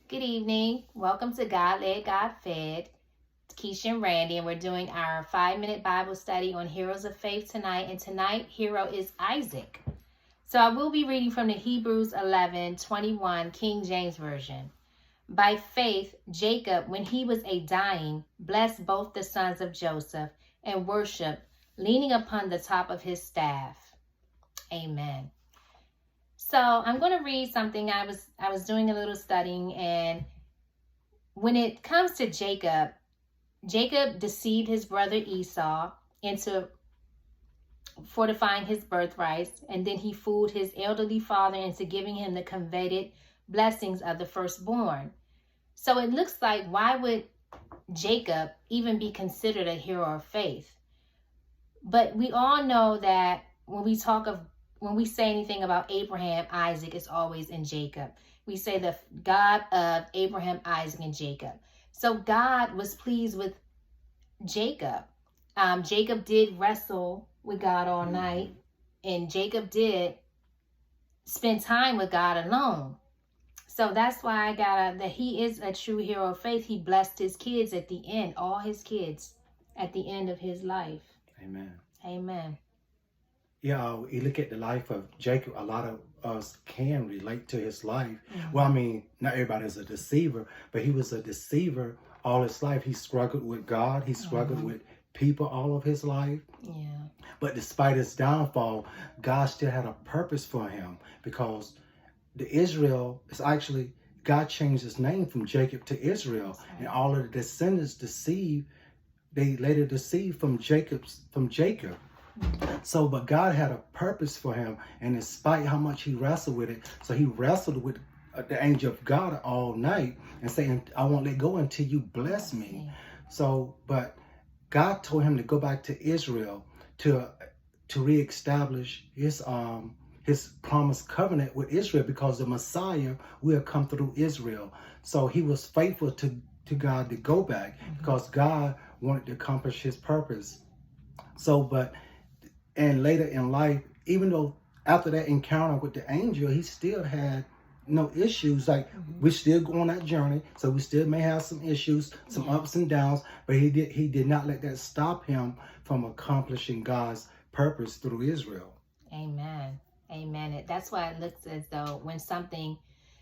Good evening. Welcome to God Led, God Fed. It's Keisha and Randy, and we're doing our 5-minute Bible study on Heroes of Faith tonight. And tonight, hero is Isaac. So I will be reading from the Hebrews 11:21 King James Version. By faith, Jacob, when he was a dying, blessed both the sons of Joseph and worshiped, leaning upon the top of his staff. Amen. So I'm going to read something. I was doing a little studying, and when it comes to Jacob deceived his brother Esau into fortifying his birthrights, and then he fooled his elderly father into giving him the coveted blessings of the firstborn. So it looks like, why would Jacob even be considered a hero of faith? But we all know that when we say anything about Abraham, Isaac is always in Jacob. We say the God of Abraham, Isaac, and Jacob. So God was pleased with Jacob. Jacob did wrestle with God all night, and Jacob did spend time with God alone. So that's why that he is a true hero of faith. He blessed his kids at the end, all his kids at the end of his life. Amen. Amen. Yeah, you look at the life of Jacob, a lot of us can relate to his life. Mm-hmm. Well, I mean, not everybody is a deceiver, but he was a deceiver all his life. He struggled with God. He struggled with people all of his life. Yeah. But despite his downfall, God still had a purpose for him, because the Israel is actually, God changed his name from Jacob to Israel. Right. And all of the descendants they later deceived from Jacob. So, but God had a purpose for him, and despite how much he wrestled with it, so he wrestled with the angel of God all night and saying, I won't let go until you bless me. So, but God told him to go back to Israel to reestablish his promised covenant with Israel, because the Messiah will come through Israel. So he was faithful to God to go back, because God wanted to accomplish his purpose. So, and later in life, even though after that encounter with the angel, he still had no issues. Like, we're still going on that journey, so we still may have some issues, some ups and downs, but he did not let that stop him from accomplishing God's purpose through Israel. Amen. Amen. That's why it looks as though when something,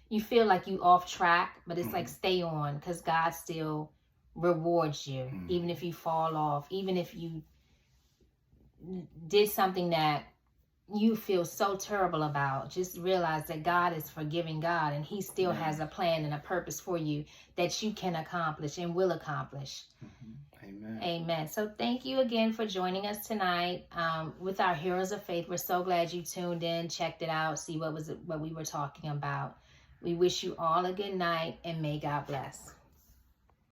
you feel like you off track, but it's like, stay on, because God still rewards you, even if you fall off, even if you did something that you feel so terrible about. Just realize that God is forgiving God, and he still has a plan and a purpose for you that you can accomplish and will accomplish. Amen. Amen. So thank you again for joining us tonight with our Heroes of Faith. We're so glad you tuned in, checked it out, see what we were talking about. We wish you all a good night, and may God bless.